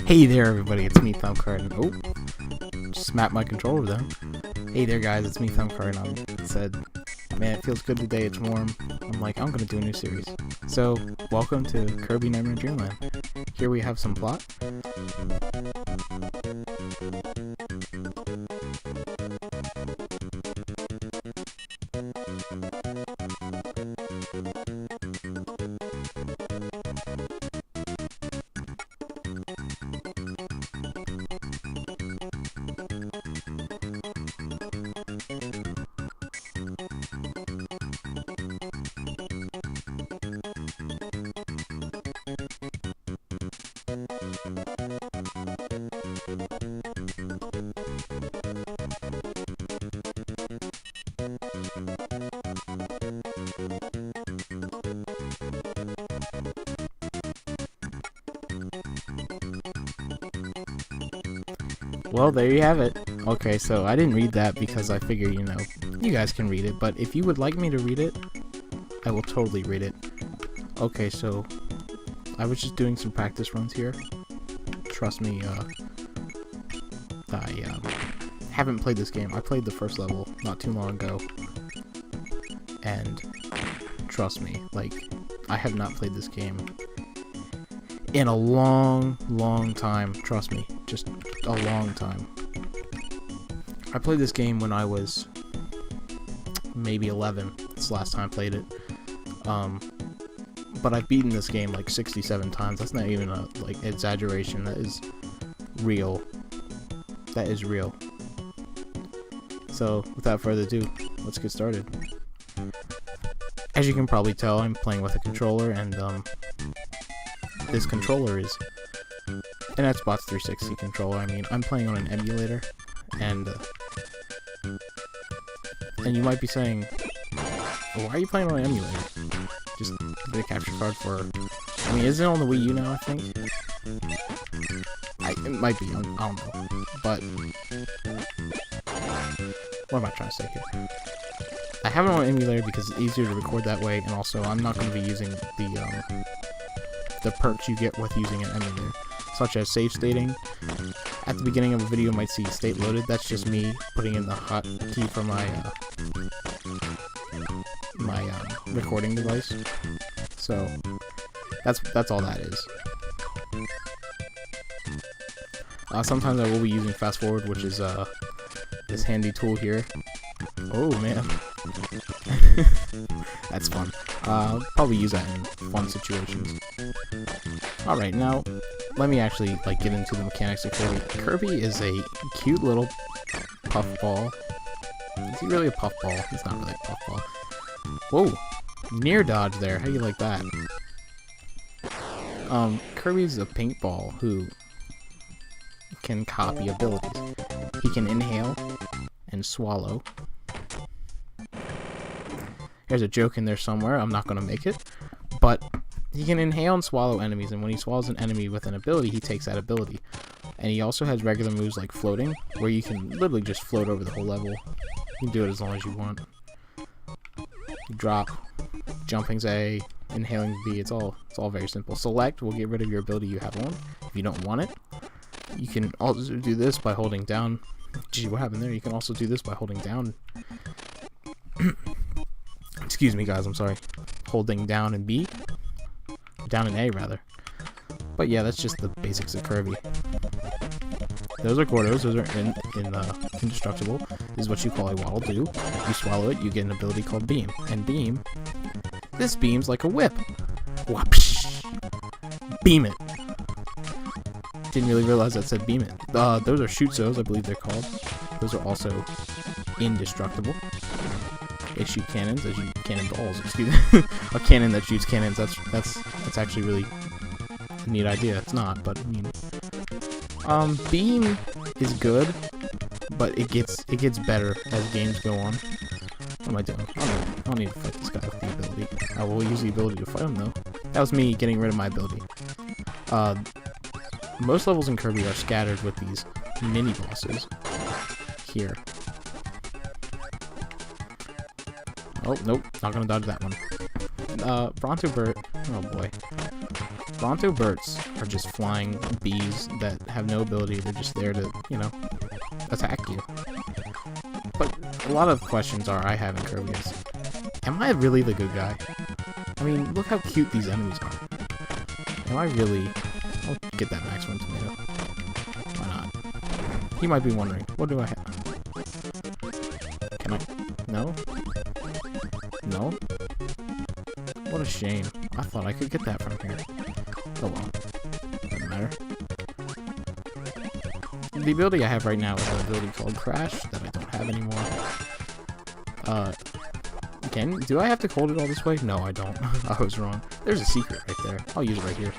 Hey there everybody, it's me Thumbcard and just smacked my controller though. Hey there guys, it's me Thumbcard and I said, man, it feels good today, it's warm. I'm like, I'm gonna do a new series. So, welcome to Kirby Nightmare Dreamland. Here we have some plot. Well, there you have it. Okay, so I didn't read that because I figure, you guys can read it, but if you would like me to read it, I will totally read it. Okay, so I was just doing some practice runs here. Trust me, I haven't played this game. I played the first level not too long ago, and trust me, like, I have not played this game in a long time. Trust me, just a long time. I played this game when I was maybe 11. That's the last time I played it. But I've beaten this game like 67 times. That's not even a exaggeration. That is real. That is real. So without further ado, let's get started. As you can probably tell, I'm playing with a controller, and this controller is an Xbox 360 controller. I mean, I'm playing on an emulator, and you might be saying, why are you playing on an emulator? Just get a capture card for, I mean, isn't it on the Wii U now, I think? It might be, I don't know, but what am I trying to say here? I have it on an emulator because it's easier to record that way, and also I'm not going to be using the perks you get with using an emulator, such as save stating. At the beginning of a video, you might see state loaded. That's just me putting in the hotkey for my recording device. So that's all that is. Sometimes I will be using fast forward, which is this handy tool here. Oh man, that's fun. I'll probably use that in fun situations. Alright, now let me actually get into the mechanics of Kirby. Kirby is a cute little puffball. Is he really a puffball? He's not really a puffball. Whoa! Near dodge there. How do you like that? Kirby's a pink ball who can copy abilities. He can inhale and swallow. There's a joke in there somewhere. I'm not going to make it. But he can inhale and swallow enemies, and when he swallows an enemy with an ability, he takes that ability. And he also has regular moves like floating, where you can literally just float over the whole level. You can do it as long as you want. Drop, jumping's A, inhaling B. It's all very simple. Select will get rid of your ability you have on if you don't want it. You can also do this by holding down. Gee, what happened there? You can also do this by holding down. Excuse me, guys. I'm sorry. Holding down and B. Down and A, rather. But yeah, that's just the basics of Kirby. Those are Gordos. Those are indestructible. This is what you call a waddle do. If you swallow it, you get an ability called Beam. And Beam, this beam's like a whip. Whoosh! Beam it. Didn't really realize that said beam it. Those are shoot-zos, I believe they're called. Those are also indestructible. They shoot cannons. They shoot cannonballs. Excuse me. A cannon that shoots cannons. That's actually really a neat idea. It's not, but I mean, beam is good, but it gets better as games go on. What am I doing? I don't need to fight this guy with the ability. I will use the ability to fight him though. That was me getting rid of my ability. Most levels in Kirby are scattered with these mini bosses here. Oh, nope, not gonna dodge that one. Bronto Burt. Oh boy. Bronto Burts are just flying bees that have no ability. They're just there to, you know, attack you. But a lot of questions I have in Kirby is, am I really the good guy? I mean, look how cute these enemies are. Am I really... I'll get that maximum tomato. Why not? You might be wondering, what do I have? Can I... No? No? What a shame. I thought I could get that from here. Oh well. Doesn't matter. The ability I have right now is an ability called Crash that I don't have anymore. Do I have to hold it all this way? No, I don't. I was wrong. There's a secret right there. I'll use it right here.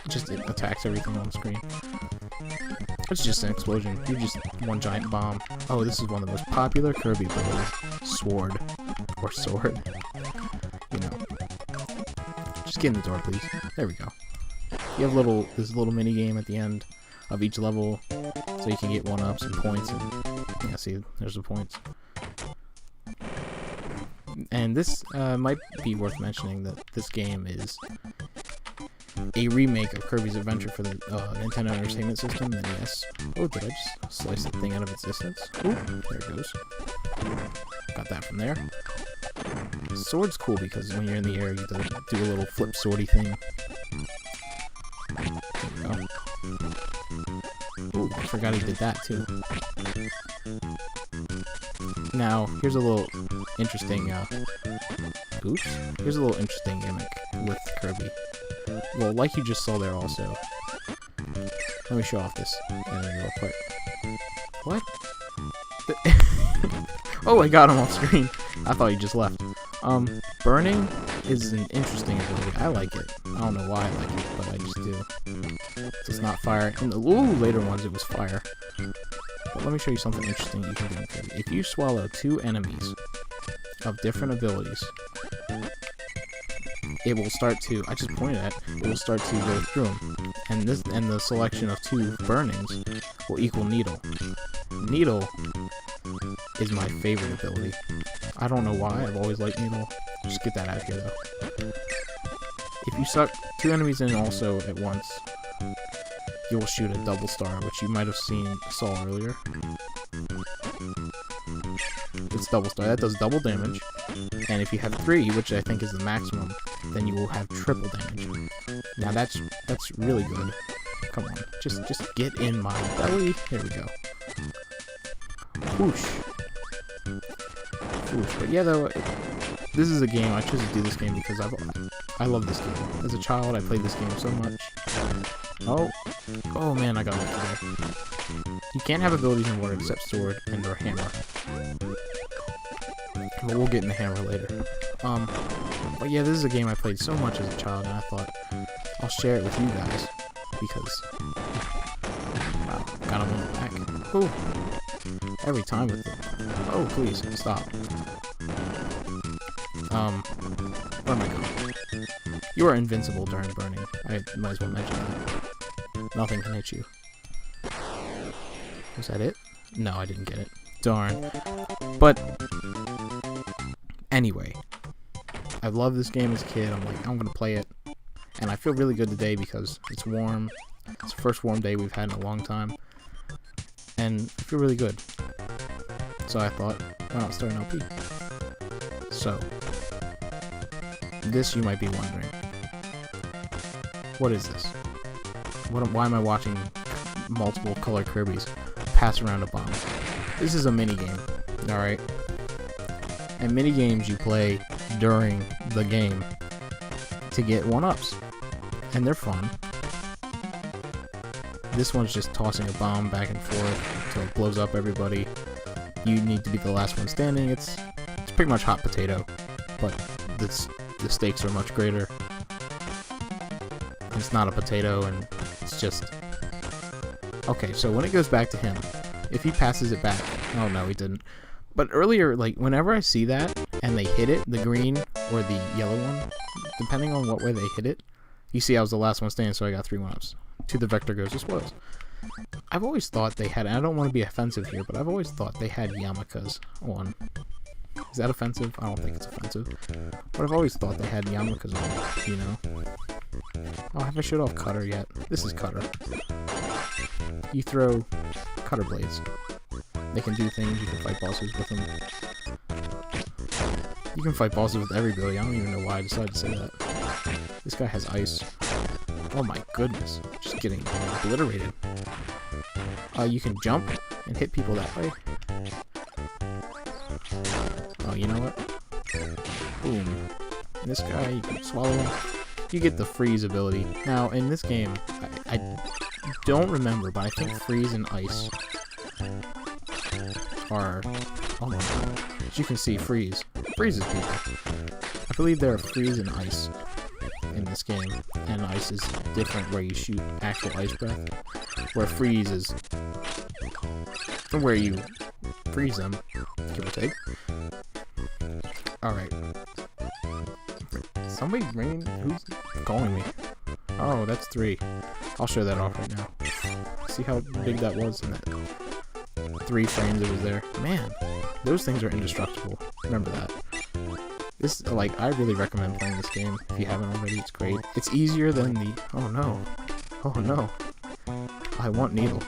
It attacks everything on the screen. It's just an explosion. You're just one giant bomb. Oh, this is one of the most popular Kirby abilities. Sword. Or sword. You know. Just get in the door, please. There we go. You have this little mini game at the end of each level, so you can get 1-ups and points. And yeah, see, there's the points. And this might be worth mentioning that this game is a remake of Kirby's Adventure for the Nintendo Entertainment System, the NES. Oh, did I just slice the thing out of existence? Oh, there it goes. Got that from there. Sword's cool because when you're in the air, you do a little flip swordy thing. There we go. Ooh, I forgot he did that too. Now, here's a little interesting, here's a little interesting gimmick with Kirby. Well, like you just saw there also. Let me show off this enemy real quick. What? Oh, I got him off screen. I thought he just left. Burning is an interesting ability. I like it. I don't know why I like it, but I just do. It's not fire. In the later ones, it was fire. But let me show you something interesting you can do in Kirby. If you swallow 2 enemies of different abilities, it will start to, I just pointed at, it will start to go through them. And the selection of 2 burnings will equal Needle. Needle is my favorite ability. I don't know why, I've always liked Needle. Just get that out of here though. If you suck 2 enemies in also at once, you'll shoot a double star, which you might have saw earlier. It's double star, that does double damage. And if you have 3, which I think is the maximum, then you will have triple damage. Now that's really good. Come on, just get in my belly. Here we go. Whoosh. Whoosh. But yeah, though, this is a game, I chose to do this game because I love this game. As a child, I played this game so much. Oh man, I got lucky there. You can't have abilities in water except sword and or hammer. But we'll get in the hammer later. But yeah, this is a game I played so much as a child, and I thought I'll share it with you guys because wow, got him in the back. Ooh. Every time with it. Oh, please stop. Where am I going? You are invincible during burning. I might as well mention that. Nothing can hit you. Was that it? No, I didn't get it. Darn. But anyway, I loved this game as a kid. I'm like, I'm gonna play it, and I feel really good today because it's warm. It's the first warm day we've had in a long time, and I feel really good. So I thought, why not start an LP? So, this you might be wondering. What is this? Why am I watching multiple color Kirbys pass around a bomb? This is a minigame, alright? And minigames you play during the game to get 1-ups. And they're fun. This one's just tossing a bomb back and forth until it blows up everybody. You need to be the last one standing. It's pretty much hot potato, but the stakes are much greater. It's not a potato, and it's just... Okay, so when it goes back to him, if he passes it back... Oh no, he didn't. But earlier, like, whenever I see that, and they hit it, the green or the yellow one, depending on what way they hit it, you see I was the last one standing, so I got 3 1-ups. To the vector goes explodes. I've always thought they had, and I don't want to be offensive here, but I've always thought they had yarmulkes on. Is that offensive? I don't think it's offensive. But I've always thought they had yarmulkes on, you know. Oh, have I showed off cutter yet? This is cutter. You throw cutter blades. They can do things. You can fight bosses with them. You can fight bosses with every ability. I don't even know why I decided to say that. This guy has ice. Oh my goodness. Just getting obliterated. You can jump and hit people that way. Oh, you know what? Boom. This guy, you can swallow him. You get the freeze ability. Now, in this game, I don't remember, but I think freeze and ice are... Oh no. As you can see, freeze. Freezes people. I believe there are freeze and ice in this game, and ice is different where you shoot actual ice breath, where freeze is where you freeze them, give or take. Alright. Somebody ringing? Who's calling me? Oh, that's 3. I'll show that off right now. See how big that was in that 3 frames it was there. Man, those things are indestructible. Remember that. This, like, I really recommend playing this game if you haven't already. It's great. It's easier than the... Oh no. Oh no. I want needle.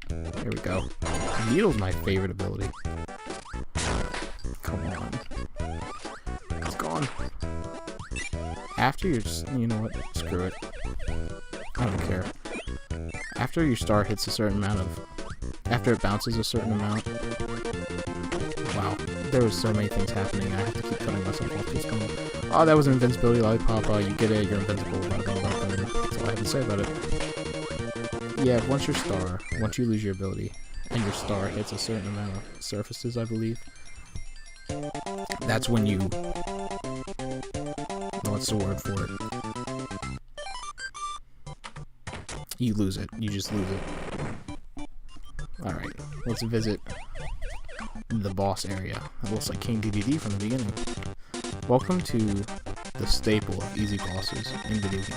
There we go. Needle's my favorite ability. Come on. It's gone. After you're just... You know what? Screw it. I don't care. After your star hits a certain amount of... After it bounces a certain amount... Wow, there was so many things happening. I have to keep cutting myself off. Just coming. Oh, that was an invincibility lollipop. You get it, you're invincible. That's all I have to say about it. Yeah, once you lose your ability, and your star hits a certain amount of surfaces, I believe, that's when you... What's the word for it? You lose it. You just lose it. Alright, let's visit the boss area. It looks like King DDD from the beginning. Welcome to the staple of easy bosses in video games.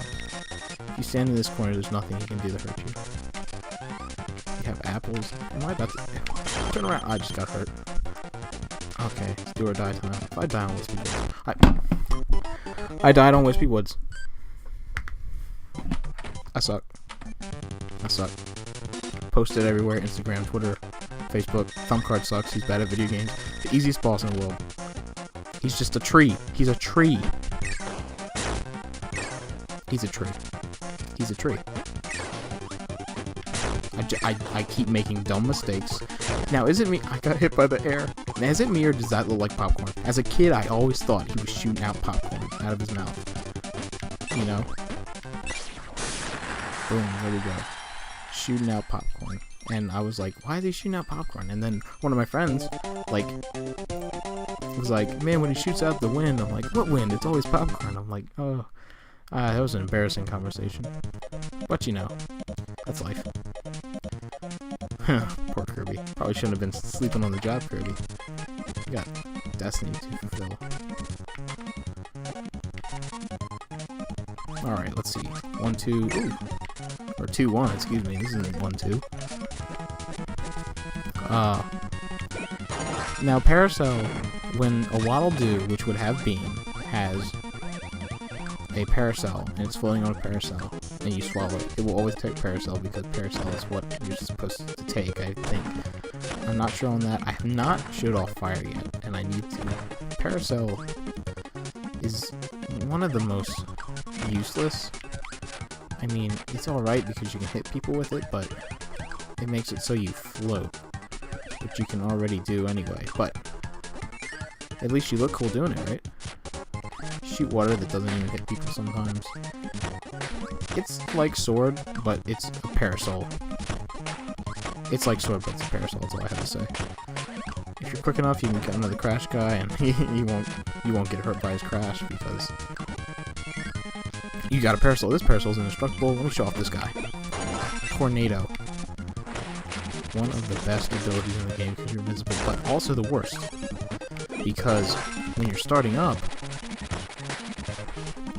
If you stand in this corner, there's nothing you can do to hurt you. You have apples. Am I about to... Turn around. I just got hurt. Okay, it's do or die time. If I die on Wispy Woods... I died on Wispy Woods. I suck. I suck. Posted everywhere. Instagram, Twitter, Facebook. Thumbcard sucks. He's bad at video games. The easiest boss in the world. He's just a tree. He's a tree. He's a tree. He's a tree. I keep making dumb mistakes. Now, is it me? I got hit by the air. Now, is it me or does that look like popcorn? As a kid, I always thought he was shooting out popcorn out of his mouth. You know? Boom, there we go. Shooting out popcorn. And I was like, why is he shooting out popcorn? And then one of my friends, like, was like, man, when he shoots out the wind, I'm like, what wind? It's always popcorn. I'm like, oh. That was an embarrassing conversation. But you know, that's life. Poor Kirby. Probably shouldn't have been sleeping on the job, Kirby. You got destiny to fulfill. Alright, let's see. 1, 2, ooh. Or 2, 1, excuse me. This isn't 1, 2. Now Paracel, when a Waddle Doo, which would have Beam, has a Paracel, and it's floating on a Paracel, and you swallow it, it will always take Paracel, because Paracel is what you're supposed to take, I think. I'm not sure on that. I have not showed off fire yet, and I need to. Paracel is one of the most useless. I mean, it's alright because you can hit people with it, but it makes it so you float, which you can already do anyway, but at least you look cool doing it, right? Shoot water that doesn't even hit people sometimes. It's like Sword, but it's a Parasol. It's like Sword, but it's a Parasol, that's all I have to say. If you're quick enough, you can get another Crash guy, and you won't get hurt by his Crash, because you got a Parasol. This Parasol's indestructible. Let me show off this guy. Tornado. One of the best abilities in the game because you're invisible, but also the worst. Because when you're starting up,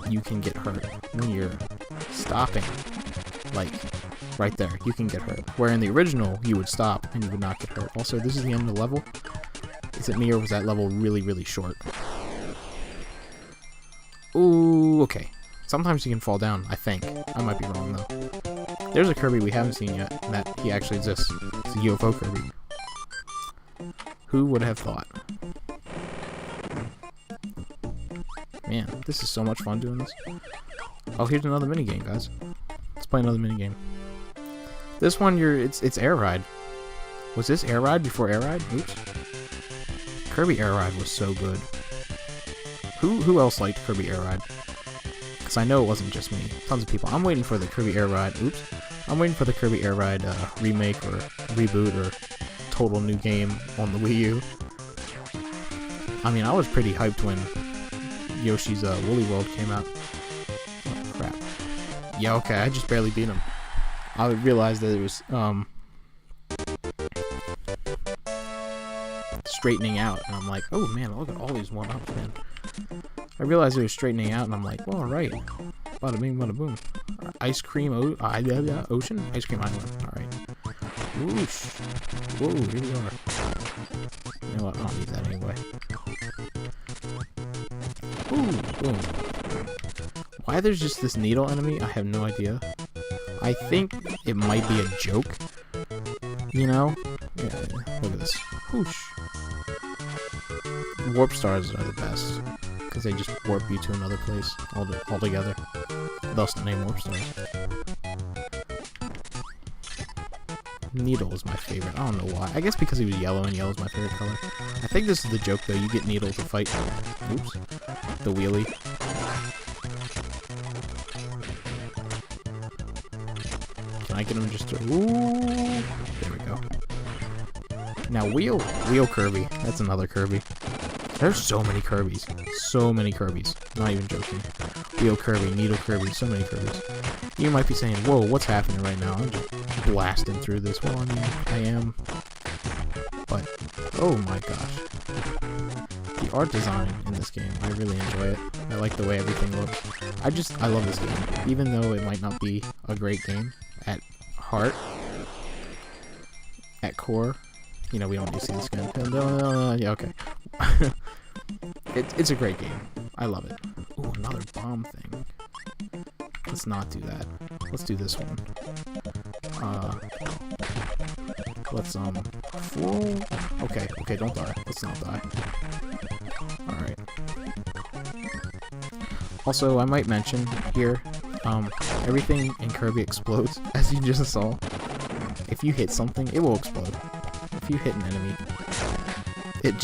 you can get hurt. When you're stopping, like right there, you can get hurt. Where in the original, you would stop and you would not get hurt. Also, this is the end of the level. Is it me, or was that level really, really short? Ooh, okay. Sometimes you can fall down, I think. I might be wrong, though. There's a Kirby we haven't seen yet, and that he actually exists. It's a UFO Kirby. Who would have thought? Man, this is so much fun doing this. Oh, here's another minigame, guys. Let's play another minigame. This one, it's Air Ride. Was this Air Ride before Air Ride? Oops. Kirby Air Ride was so good. Who else liked Kirby Air Ride? Because I know it wasn't just me. Tons of people. I'm waiting for the Kirby Air Ride. Oops. I'm waiting for the Kirby Air Ride remake or reboot or total new game on the Wii U. I mean, I was pretty hyped when Yoshi's Woolly World came out. Oh, crap. Yeah, okay, I just barely beat him. I realized that it was, straightening out, and I'm like, oh man, look at all these one-ups, man. I realized it was straightening out, and I'm like, well, alright. Bada bing, bada boom. Ice cream ocean? Ice cream island. Alright. Whoosh. Whoa, here we are. You know what? I don't need that anyway. Ooh, boom. Why there's just this needle enemy, I have no idea. I think it might be a joke. You know? Yeah, look at this. Whoosh. Warp stars are the best, because they just warp you to another place altogether. Thus the name Warp Stars. Needle is my favorite. I don't know why. I guess because he was yellow, and yellow is my favorite color. I think this is the joke, though. You get Needle to fight. Oops. The wheelie. Can I get him just to... Ooh. There we go. Now, Wheel Kirby. That's another Kirby. There's so many Kirbys. So many Kirbys. Not even joking. Wheel Kirby, Needle Kirby, so many Kirbys. You might be saying, whoa, what's happening right now? I'm just blasting through this. Well, I mean, I am. But, oh my gosh. The art design in this game, I really enjoy it. I like the way everything looks. I love this game. Even though it might not be a great game at heart, at core. You know, we don't need to see this game. Yeah, okay. It's a great game. I love it. Ooh, another bomb thing. Let's not do that. Let's do this one. Let's, fool. Okay, don't die. Let's not die. Alright. Also, I might mention here, everything in Kirby explodes, as you just saw. If you hit something, it will explode. If you hit an enemy, it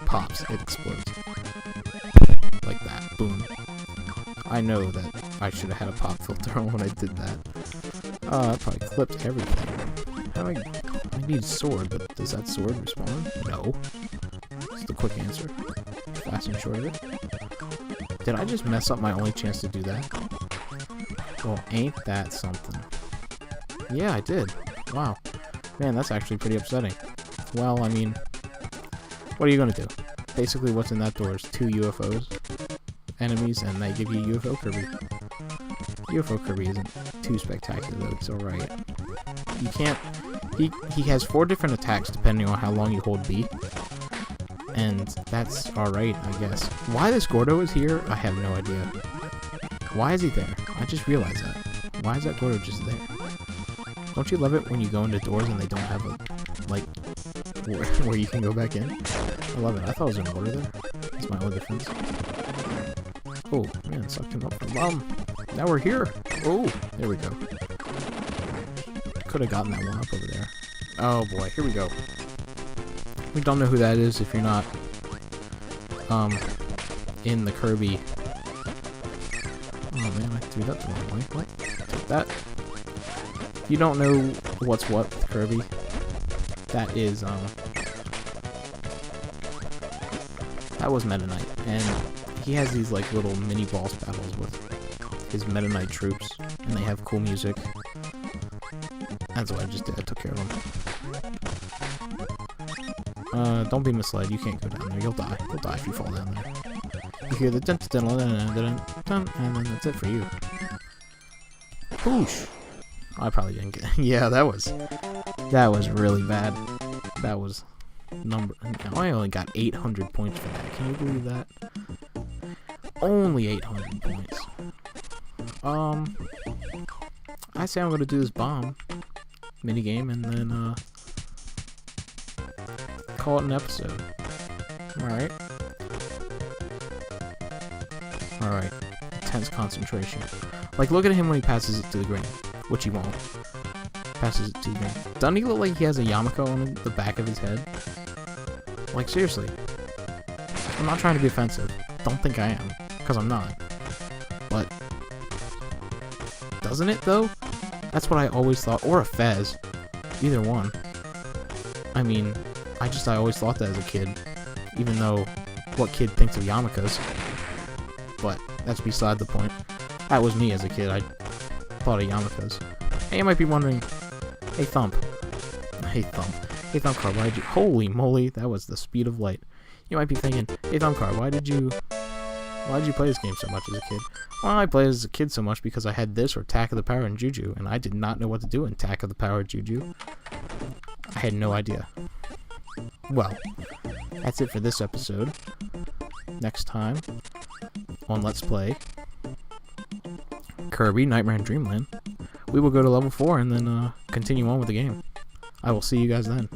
pops, it explodes. Like that, boom. I know that I should have had a pop filter on when I did that. I probably clipped everything. I need a sword, but does that sword respawn? No. That's the quick answer. Fast and short of it. Did I just mess up my only chance to do that? Well, ain't that something. Yeah, I did. Wow. Man, that's actually pretty upsetting. Well, I mean, what are you gonna do? Basically, what's in that door is 2 UFOs, enemies, and they give you UFO Kirby. UFO Kirby isn't too spectacular, though. It's alright. You can't... He has 4 different attacks depending on how long you hold B. And that's alright, I guess. Why this Gordo is here, I have no idea. Why is he there? I just realized that. Why is that Gordo just there? Don't you love it when you go into doors and they don't have a, like, where you can go back in? I love it. I thought it was an order there. That's my only defense. Oh, man, sucked him up for a bomb. Now we're here. Oh, there we go. Could have gotten that one up over there. Oh boy, here we go. We don't know who that is if you're not, in the Kirby. Oh man, I threw that the wrong way. What? Take that. You don't know what's what with Kirby. That is, that was Meta Knight, and he has these, like, little mini boss battles with his Meta Knight troops, and they have cool music. That's what I just did, I took care of them. Don't be misled, you can't go down there, you'll die. You'll die if you fall down there. You hear the dun dun dun dun dun dun, and then that's it for you. Whoosh! I probably didn't get... Yeah, that was That was really bad. That was I only got 800 points for that. Can you believe that? Only 800 points. I say I'm gonna do this bomb minigame and then call it an episode. Alright. Alright. Intense concentration. Like, look at him when he passes it to the green, which he won't. Passes it to the green. Doesn't he look like he has a yarmulke on the back of his head? Like, seriously. I'm not trying to be offensive. Don't think I am, because I'm not. But doesn't it, though? That's what I always thought. Or a fez. Either one. I mean, I always thought that as a kid. Even though, what kid thinks of yarmulkes? But that's beside the point. That was me as a kid. I thought of yarmulkes. Hey, you might be wondering, hey Thump. Hey Thump. Hey Thumpcar, why'd you... Holy moly, that was the speed of light. You might be thinking, hey Thumpcar, why did you play this game so much as a kid? Well, I played as a kid so much because I had this or Attack of the Power and Juju, and I did not know what to do in Attack of the Power Juju. I had no idea. Well, that's it for this episode. Next time on Let's Play Kirby Nightmare in Dreamland, we will go to level 4 and then continue on with the game. I will see you guys then.